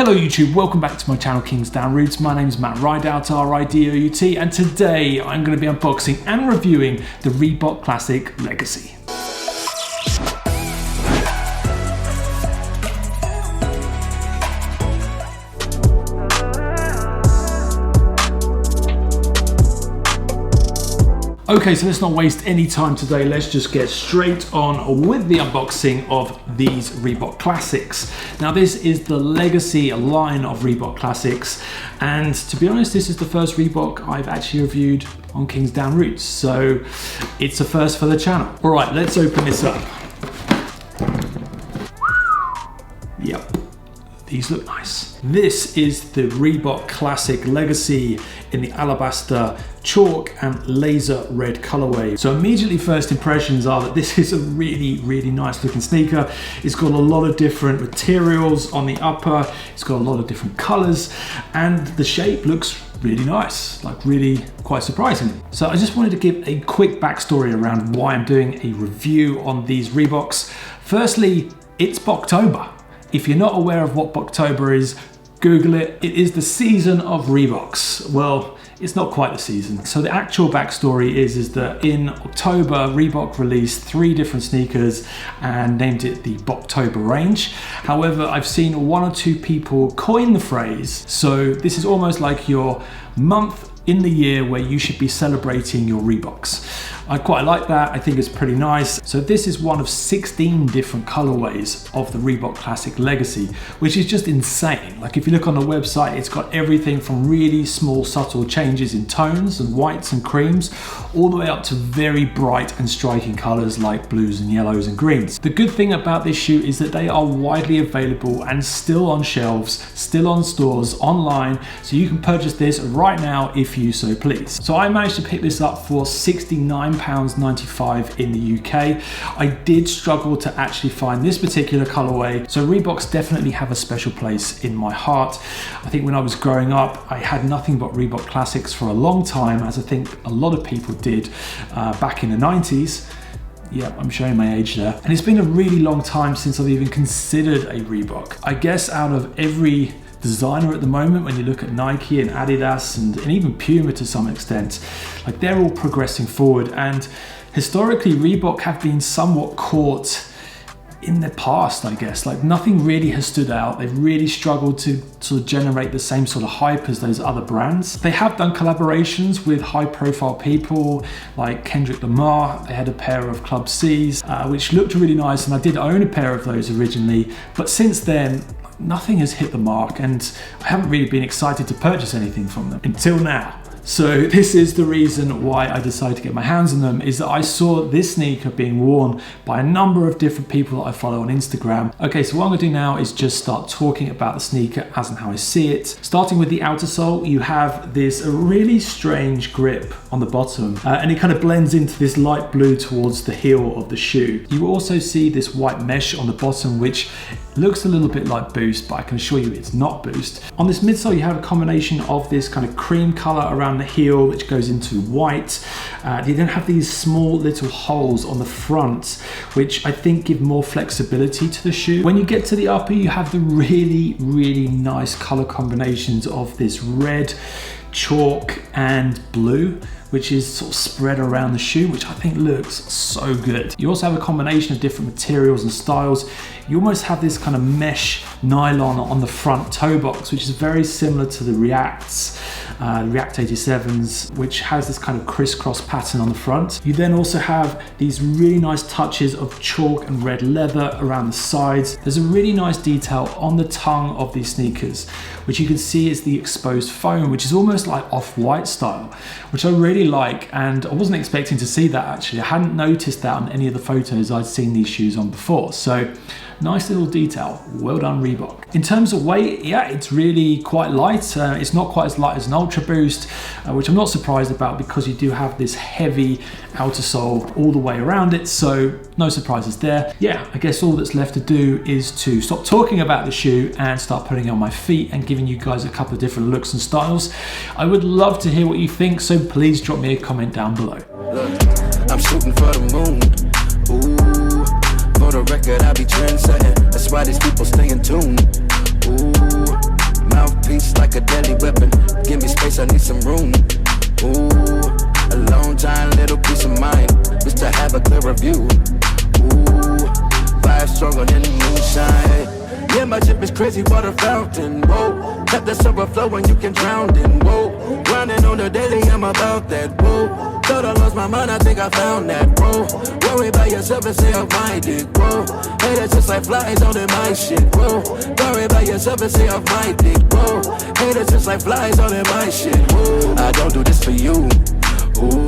Hello YouTube, welcome back to my channel Kingsdown Roots. My name is Matt Ridout, R-I-D-O-U-T, and today I'm going to be unboxing and reviewing the Reebok Classic Legacy. Okay, so let's not waste any time today. Let's just get straight on with the unboxing of these Reebok Classics. Now, this is the Legacy line of Reebok Classics, and to be honest, this is the first Reebok I've actually reviewed on Kingsdown Roots, so it's a first for the channel. All right, let's open this up. Yep. These look nice. This is the Reebok Classic Legacy in the Alabaster chalk and laser red colorway. So immediately first impressions are that this is a really nice looking sneaker. It's got a lot of different materials on the upper. It's got a lot of different colors, and the shape looks really nice, like really quite surprising. So I just wanted to give a quick backstory around why I'm doing a review on these Reeboks. Firstly, it's Boktober. If you're not aware of what Boktober is, Google it. It is the season of Reeboks. Well, it's not quite the season. So the actual backstory is that in October, Reebok released 3 different sneakers and named it the Boktober range. However, I've seen 1 or 2 people coin the phrase. So this is almost like your month in the year where you should be celebrating your Reeboks. I quite like that. I think it's pretty nice. So this is one of 16 different colorways of the Reebok Classic Legacy, which is just insane. Like if you look on the website, it's got everything from really small, subtle changes in tones and whites and creams, all the way up to very bright and striking colors like blues and yellows and greens. The good thing about this shoe is that they are widely available and still on shelves, still on stores, online, so you can purchase this right now if you so please. So I managed to pick this up for £69.95 in the UK. I did struggle to actually find this particular colorway, so Reeboks definitely have a special place in my heart. I think when I was growing up, I had nothing but Reebok Classics for a long time, as I think a lot of people did back in the 90s. Yeah, I'm showing my age there. And it's been a really long time since I've even considered a Reebok. I guess out of every designer at the moment, when you look at Nike and Adidas and even Puma to some extent, like they're all progressing forward, and historically Reebok have been somewhat caught in the past, I guess. Like nothing really has stood out. They've really struggled to sort of generate the same sort of hype as those other brands. They have done collaborations with high profile people like Kendrick Lamar. They had a pair of Club C's, which looked really nice, and I did own a pair of those originally, but since then, nothing has hit the mark, and I haven't really been excited to purchase anything from them until now. So this is the reason why I decided to get my hands on them, is that I saw this sneaker being worn by a number of different people that I follow on Instagram. Okay, so what I'm gonna do now is just start talking about the sneaker as and how I see it. Starting with the outer sole, you have this really strange grip on the bottom, and it kind of blends into this light blue towards the heel of the shoe. You also see this white mesh on the bottom, which looks a little bit like Boost, but I can assure you it's not Boost. On this midsole, you have a combination of this kind of cream color around the heel, which goes into white. You then have these small little holes on the front, which I think give more flexibility to the shoe. When you get to the upper, you have the really nice color combinations of this red, chalk, and blue, which is sort of spread around the shoe, which I think looks so good. You also have a combination of different materials and styles. You almost have this kind of mesh nylon on the front toe box, which is very similar to the React 87s, which has this kind of crisscross pattern on the front. You then also have these really nice touches of chalk and red leather around the sides. There's a really nice detail on the tongue of these sneakers, which you can see is the exposed foam, which is almost like off-white style, which I really like, and I wasn't expecting to see that actually. I hadn't noticed that on any of the photos I'd seen these shoes on before. So nice little detail. Well done, Reebok. In terms of weight, yeah, it's really quite light. It's not quite as light as an Ultra Boost, which I'm not surprised about because you do have this heavy outer sole all the way around it, so no surprises there. Yeah, I guess all that's left to do is to stop talking about the shoe and start putting it on my feet and giving you guys a couple of different looks and styles. I would love to hear what you think, so please drop me a comment down below. I'm shooting for the moon. Ooh, for the record, I be trendsetting. That's why these people stay in tune. Ooh. guess I need some room. Ooh, a long time, little peace of mind, just to have a clearer view. Ooh, fire stronger than the moonshine. Yeah, my ship is crazy water fountain. Whoa, let the silver flow and you can drown in. Whoa, grinding on the daily, I'm about that. Whoa, thought I lost my mind, I think I found that. Whoa, worry about yourself and say I'm minded. Whoa, haters just like flies on in my shit. Whoa, worry about yourself and say I'm minded. Whoa, haters just like flies on in my shit. Whoa, I don't do this for you. Ooh,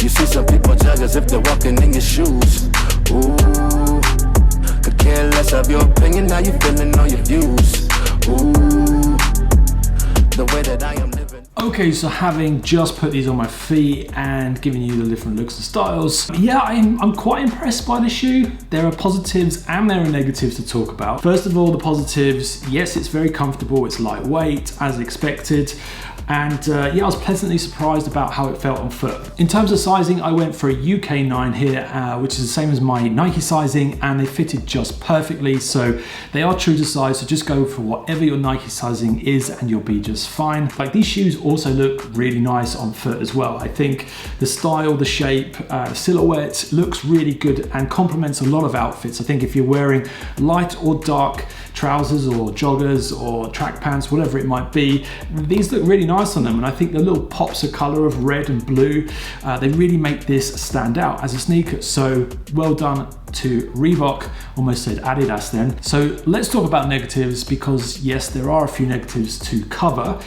you see some people judge as if they're walking in your shoes. Ooh, could care less of your opinion, how you feeling on your views. Ooh, the way that I am living. Okay, so having just put these on my feet and giving you the different looks and styles, yeah, I'm quite impressed by the shoe. There are positives and there are negatives to talk about. First of all, the positives, yes, it's very comfortable, it's lightweight, as expected. And yeah, I was pleasantly surprised about how it felt on foot. In terms of sizing, I went for a UK 9 here, which is the same as my Nike sizing, and they fitted just perfectly. So they are true to size, so just go for whatever your Nike sizing is and you'll be just fine. Like, these shoes also look really nice on foot as well. I think the style, the shape, silhouette looks really good and complements a lot of outfits. I think if you're wearing light or dark trousers or joggers or track pants, whatever it might be, these look really nice on them. And I think the little pops of color of red and blue, they really make this stand out as a sneaker. So well done to Reebok. Almost said Adidas then. So let's talk about negatives, because yes, there are a few negatives to cover.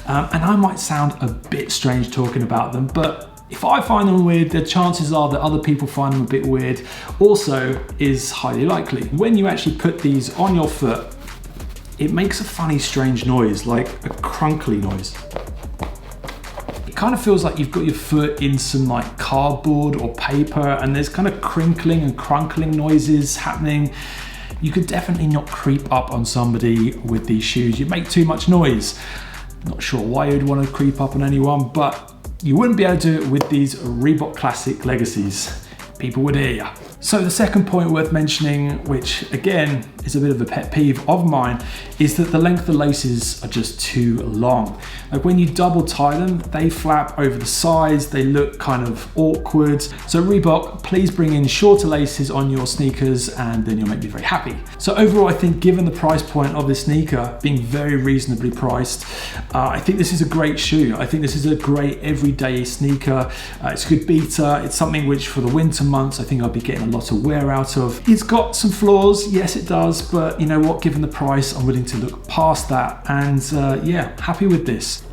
And I might sound a bit strange talking about them, but if I find them weird, the chances are that other people find them a bit weird also is highly likely. When you actually put these on your foot, it makes a funny, strange noise, like a crunkly noise. It kind of feels like you've got your foot in some like cardboard or paper, and there's kind of crinkling and crunkling noises happening. You could definitely not creep up on somebody with these shoes. You make too much noise. Not sure why you'd want to creep up on anyone, but you wouldn't be able to do it with these Reebok Classic Legacies. People would hear ya. So the second point worth mentioning, which again is a bit of a pet peeve of mine, is that the length of the laces are just too long. Like, when you double tie them, they flap over the sides, they look kind of awkward. So Reebok, please bring in shorter laces on your sneakers and then you'll make me very happy. So overall, I think given the price point of this sneaker being very reasonably priced, I think this is a great shoe. I think this is a great everyday sneaker. It's a good beater. It's something which for the winter months, I think I'll be getting a lot of wear out of. It's got some flaws, yes it does, but you know what, given the price, I'm willing to look past that, and yeah, happy with this.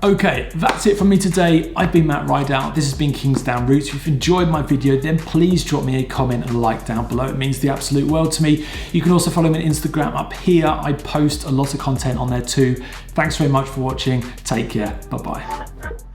Okay, that's it from me today. I've been Matt Rideout. This has been Kingsdown Roots. If you've enjoyed my video, then please drop me a comment and a like down below. It means the absolute world to me. You can also follow me on Instagram up here. I post a lot of content on there too. Thanks very much for watching. Take care. Bye-bye.